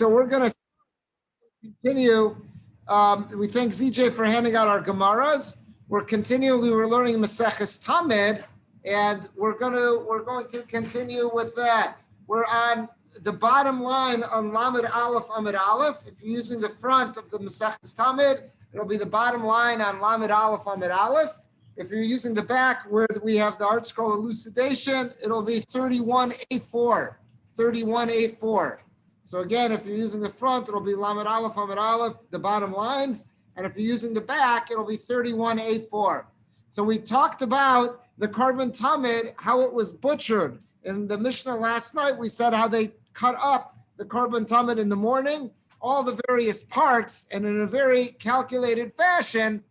so we're going to continue. We thank ZJ for handing out our Gemaras. We're continuing. We were learning Maseches Tamid, and we're going to continue with that. We're on the bottom line on Lamed Aleph Amid Aleph. If you're using the front of the Maseches Tamid, it'll be the bottom line on Lamed Aleph Amid Aleph. If you're using the back where we have the art scroll elucidation, it'll be 31A4. 31A4. So again, if you're using the front, it'll be Lamed Aleph Amid Aleph, the bottom lines. And if you're using the back, it'll be 31A4. So we talked about the carbon tamid, how it was butchered. In the Mishnah last night, we said how they cut up the carbon tamid in the morning, all the various parts, and in a very calculated fashion,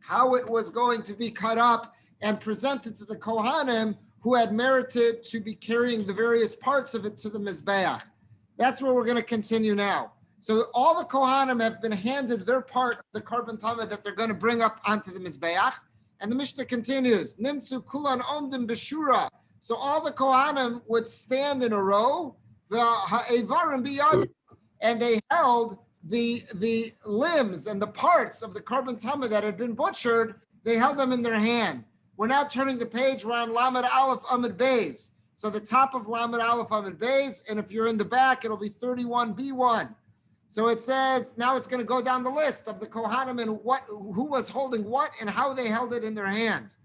how it was going to be cut up and presented to the Kohanim who had merited to be carrying the various parts of it to the Mizbeach. That's where we're going to continue now. So all the Kohanim have been handed their part of the carbon tamid that they're going to bring up onto the Mizbeach. And the Mishnah continues, Nimtzu kulan omdim b'shura. So all the Kohanim would stand in a row, and they held the limbs and the parts of the carbon tamid that had been butchered, they held them in their hand. We're now turning the page, we're on Lamed Aleph Amid Beis. So the top of Lamed Aleph Amid Beis, and if you're in the back, it'll be 31B1. So it says, now it's going to go down the list of the Kohanim and who was holding what and how they held it in their hands.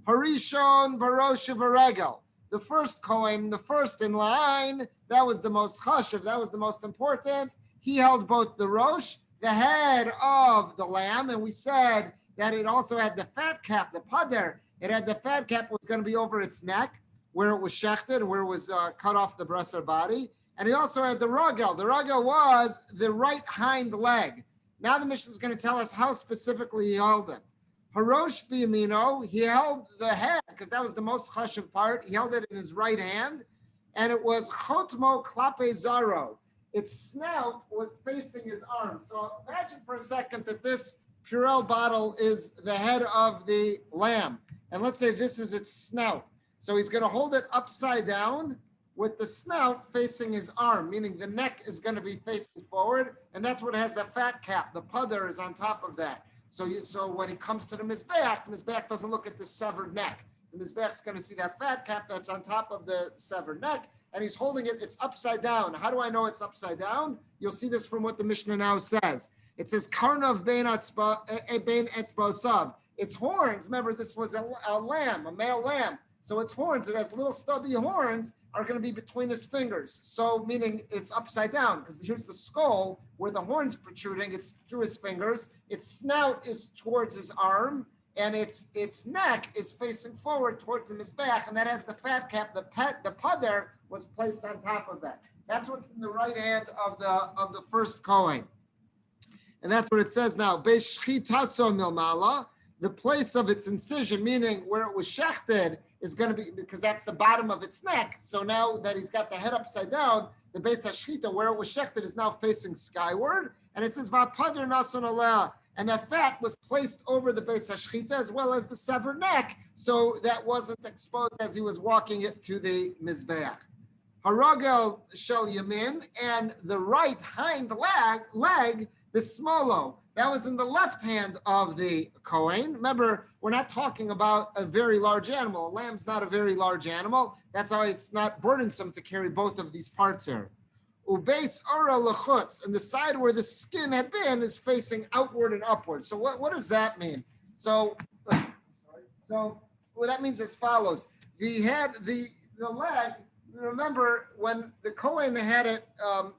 Harishon Barosh Varegel. The first Kohen, the first in line, that was the most chashuv, that was the most important. He held both the rosh, the head of the lamb, and we said that it also had the fat cap, the pader. It had the fat cap was going to be over its neck, where it was shechted, where it was cut off the breast of the body. And he also had the ragel. The ragel was the right hind leg. Now the Mishnah is going to tell us how specifically he held it. Harosh b'yamino, he held the head, because that was the most chashuv part. He held it in his right hand, and it was chotmo klape zaro. Its snout was facing his arm. So imagine for a second that this Purell bottle is the head of the lamb. And let's say this is its snout. So he's going to hold it upside down with the snout facing his arm, meaning the neck is going to be facing forward. And that's what has the fat cap. The puder is on top of that. So when he comes to the Mizbeach doesn't look at the severed neck. The Mizbeach is going to see that fat cap that's on top of the severed neck. And he's holding it, it's upside down. How do I know it's upside down? You'll see this from what the Mishnah now says. It says, Karnav bein etzbosav. Its horns, remember this was a lamb, a male lamb. So its horns, it has little stubby horns, are going to be between his fingers. So meaning it's upside down, because here's the skull where the horn's protruding, it's through his fingers. Its snout is towards his arm, and its neck is facing forward towards the Mizbeach, and that has the fat cap, the pader was placed on top of that. That's what's in the right hand of the first Kohen. And that's what it says now. Be'shchitaso milmala, the place of its incision, meaning where it was shechted, is going to be, because that's the bottom of its neck. So now that he's got the head upside down, the Beis HaShchita, where it was shechted, is now facing skyward. And it says, Va'pader nason aleh, and that fat was placed over the Beis HaShchita as well as the severed neck, so that wasn't exposed as he was walking it to the Mizbeach. Haragel shel yamin, and the right hind leg, the smolo, that was in the left hand of the Kohen. Remember, we're not talking about a very large animal. A lamb's not a very large animal. That's why it's not burdensome to carry both of these parts here. Ubeis ora lechutz, and the side where the skin had been is facing outward and upward. So what does that mean? So what that means as follows. The leg, remember when the Kohen had it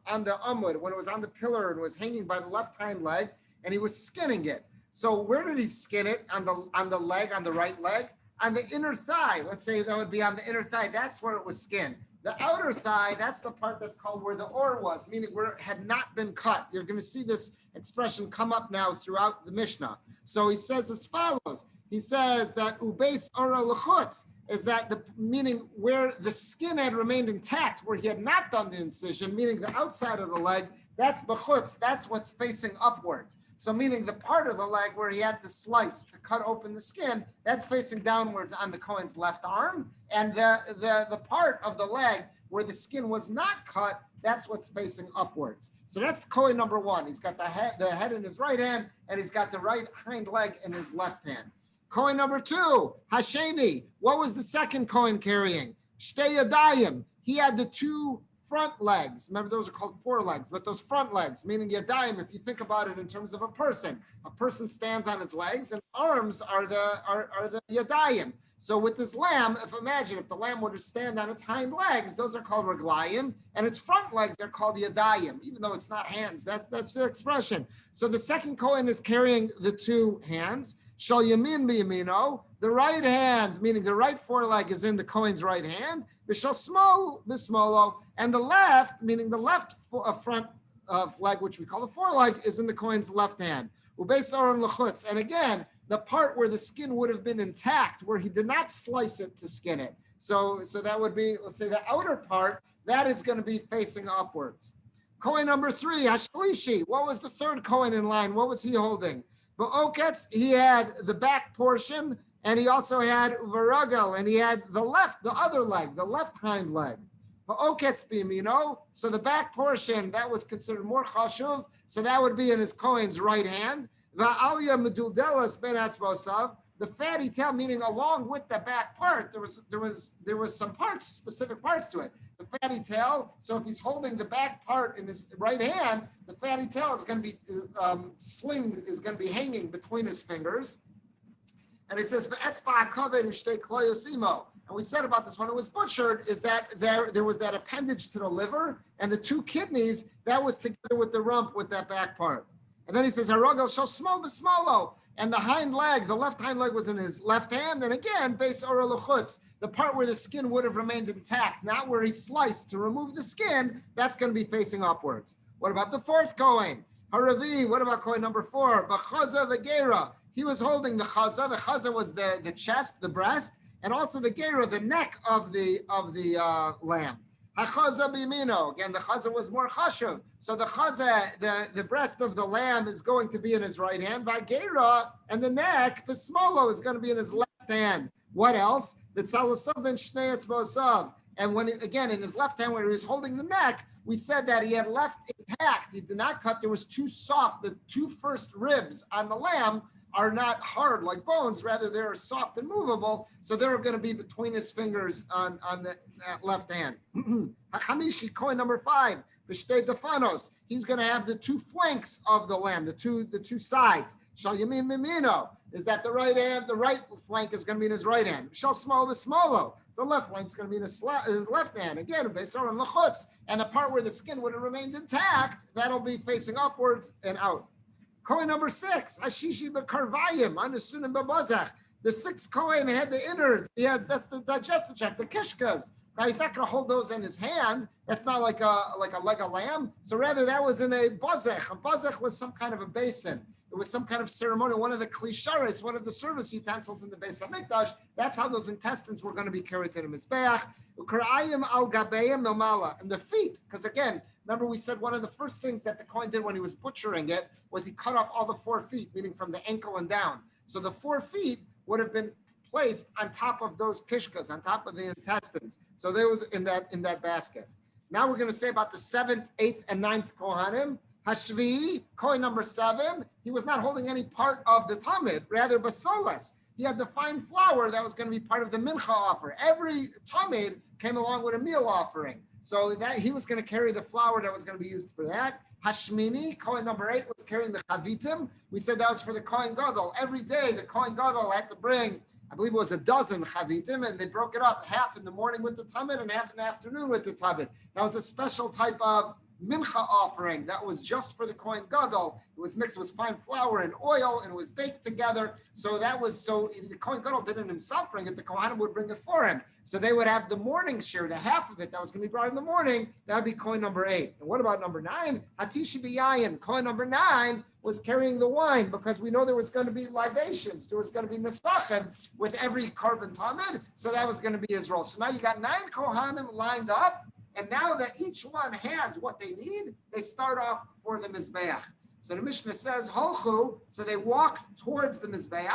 on the amud, when it was on the pillar and was hanging by the left hind leg, and he was skinning it. So where did he skin it? On the leg, on the right leg? On the inner thigh. Let's say that would be on the inner thigh. That's where it was skinned. The outer thigh, that's the part that's called where the or was, meaning where it had not been cut. You're going to see this expression come up now throughout the Mishnah. So he says as follows. He says that ubeis ora lechutz, is that the meaning where the skin had remained intact, where he had not done the incision, meaning the outside of the leg, that's bechutz, that's what's facing upwards. So meaning the part of the leg where he had to slice, to cut open the skin, that's facing downwards on the Kohen's left arm. And the part of the leg where the skin was not cut, that's what's facing upwards. So that's Kohen number one. He's got the head in his right hand, and he's got the right hind leg in his left hand. Kohen number two, Hasheni. What was the second Kohen carrying? Shtei Yadayim. He had the two front legs. Remember, those are called forelegs, but those front legs, meaning Yadayim, if you think about it in terms of a person stands on his legs, and arms are the Yadayim. So with this lamb, if the lamb were to stand on its hind legs, those are called Raglayim, and its front legs are called Yadayim, even though it's not hands. That's the expression. So the second Kohen is carrying the two hands. Shal Yamin B'Yamino, the right hand, meaning the right foreleg, is in the Kohen's right hand. V'Shal Smol B'Smolo, and the left, meaning the left front leg, which we call the foreleg, is in the Kohen's left hand. Ubeis Aron L'Chutz, and again, the part where the skin would have been intact, where he did not slice it to skin it. So that would be, let's say, the outer part, that is going to be facing upwards. Kohen number three, Hashlishi. What was the third Kohen in line? What was he holding? Ba'oketz, he had the back portion, and he also had Varagel, and he had the other leg, the left hind leg. Ba'oketz b'yamino, so the back portion, that was considered more chashuv, so that would be in his Kohen's right hand. Va'alya meduldelas ben atzbosav, the fatty tail, meaning along with the back part, there was some parts, specific parts to it. The fatty tail, so if he's holding the back part in his right hand, the fatty tail is going to be is going to be hanging between his fingers. And it says, and we said about this when it was butchered, is that there was that appendage to the liver, and the two kidneys, that was together with the rump, with that back part. And then he says, Harogel shall small b'smolo, and the hind leg, the left hind leg was in his left hand, and again, beis ora l'chutz, the part where the skin would have remained intact, not where he sliced to remove the skin, that's going to be facing upwards. What about the fourth Kohen? Haravi, what about Kohen number four? B'chaza v'gera, he was holding the chaza. The chaza was the chest, the breast, and also the gera, the neck of the lamb. HaChaza b'yamino. Again, the chaza was more chashuv. So the chaza, the breast of the lamb, is going to be in his right hand. V'gera, and the neck, the smolo, is going to be in his left hand. What else? The tzalasav and shnei etzbosav. And when, again, in his left hand, where he was holding the neck, we said that he had left intact. He did not cut. There was too soft. The two first ribs on the lamb are not hard like bones, rather they're soft and movable, so they're going to be between his fingers on that left hand. Hachamishi, Kohen number five, B'shtei Defanos, he's going to have the two flanks of the lamb, the two sides. Shal Yamin Mimino, is that the right hand, the right flank is going to be in his right hand. Shal Smol B'Smolo, the left flank is going to be in his left hand. Again, Beis Ora L'Chutz, and the part where the skin would have remained intact, that'll be facing upwards and out. Kohen number six, Hashishi b'karvayim, Anusunim b'bozach. The sixth Kohen had the innards. That's the digestive tract, the kishkas. Now he's not going to hold those in his hand. That's not like a leg of lamb. So rather, that was in a bozach. A bozach was some kind of a basin. It was some kind of ceremony. One of the klisharis, one of the service utensils in the Beis Hamikdash. That's how those intestines were going to be carried to the mizbeach. Ukarayim al gabeim nomala, and the feet, because again, remember we said one of the first things that the Kohen did when he was butchering it was he cut off all the 4 feet, meaning from the ankle and down. So the 4 feet would have been placed on top of those kishkas, on top of the intestines. So there was in that basket. Now we're going to say about the 7th, 8th, and 9th Kohanim. Hashvi, Kohen number 7, he was not holding any part of the Tamid, rather basolas. He had the fine flour that was going to be part of the mincha offer. Every Tamid came along with a meal offering. So that he was going to carry the flour that was going to be used for that. Hashmini, Kohen number 8, was carrying the chavitim. We said that was for the Kohen Gadol. Every day, the Kohen Gadol had to bring, I believe it was a dozen chavitim, and they broke it up, half in the morning with the tamid and half in the afternoon with the tamid. That was a special type of mincha offering that was just for the Kohen Gadol. It was mixed with fine flour and oil, and it was baked together. So the Kohen Gadol didn't himself bring it, the Kohanim would bring it for him. So they would have the morning share, the half of it that was going to be brought in the morning. That would be Kohen number 8. And what about number 9? Hatishi b'yayin. Kohen number 9 was carrying the wine, because we know there was going to be libations. There was going to be nesachim with every carbon tamid. So that was going to be his role. So now you got 9 Kohanim lined up. And now that each one has what they need, they start off for the mizbeach. So the Mishnah says, Holchu, so they walked towards the mizbeach,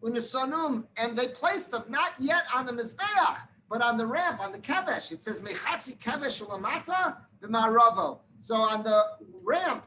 unisonum, and they placed them not yet on the mizbeach, but on the ramp, on the kevesh, it says mechatzi kevesh lamata b'ma'aravo. So on the ramp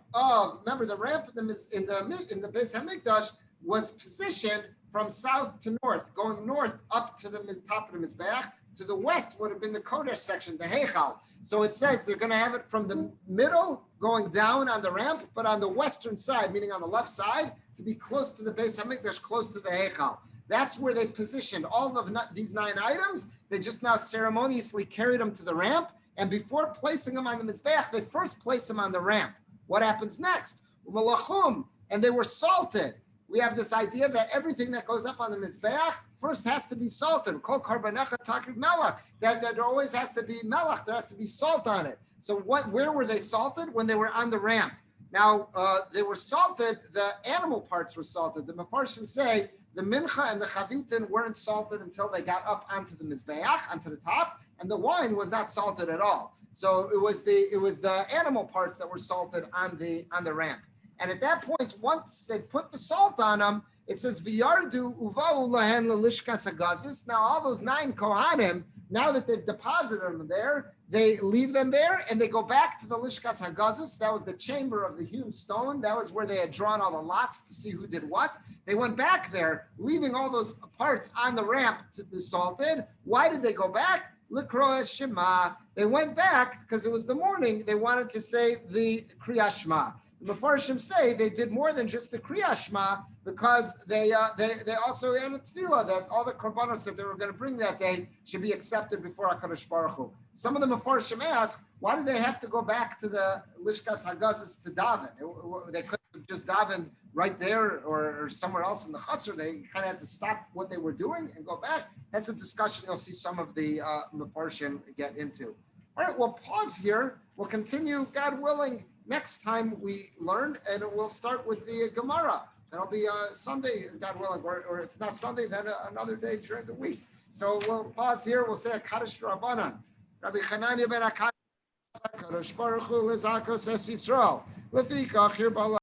remember the ramp in the Beis Hamikdash was positioned from south to north, going north up to the top of the Mizbeach. To the west would have been the Kodesh section, the Heichal. So it says they're going to have it from the middle going down on the ramp, but on the western side, meaning on the left side, to be close to the Beis Hamikdash, close to the Heichal. That's where they positioned all of these 9 items. They just now ceremoniously carried them to the ramp. And before placing them on the Mizbeach, they first place them on the ramp. What happens next? Malachum, and they were salted. We have this idea that everything that goes up on the Mizbeach first has to be salted. Kol karbanecha takrid melach. That there always has to be melach. There has to be salt on it. So where were they salted? When they were on the ramp. Now, they were salted, the animal parts were salted. The Mefarshim say the mincha and the chavitin weren't salted until they got up onto the Mizbeach, onto the top, and the wine was not salted at all. So it was the animal parts that were salted on the ramp. And at that point, once they put the salt on them, it says v'yardu uvau lahen lelishkas hagazis. Now all those 9 kohanim, now that they've deposited them there, they leave them there and they go back to the lishkas hagazis. That was the chamber of the hewn stone. That was where they had drawn all the lots to see who did what. They went back there, leaving all those parts on the ramp to be salted. Why did they go back? L'kroes Shema. They went back because it was the morning. They wanted to say the Kriyas Shema. The Mefarshim say they did more than just the Kriyas Shema because they also had a tefillah that all the korbanos that they were going to bring that day should be accepted before HaKadosh Baruch Hu. Some of the Mefarshim ask, why did they have to go back to the Lishkas Hagazis to daven? They could have just davened right there or somewhere else in the chutzner. They kind of had to stop what they were doing and go back. That's a discussion you'll see some of the Mefarshim get into. All right, we'll pause here. We'll continue, God willing, next time we learn, and we'll start with the Gemara. That'll be Sunday, God willing, or if not Sunday, then another day during the week. So we'll pause here. We'll say a Kaddish Rabbanan. Rabbi Chananya ben Akash, Kadosh Baruch Hu, Lezakos Es Yisrael. Lefikach here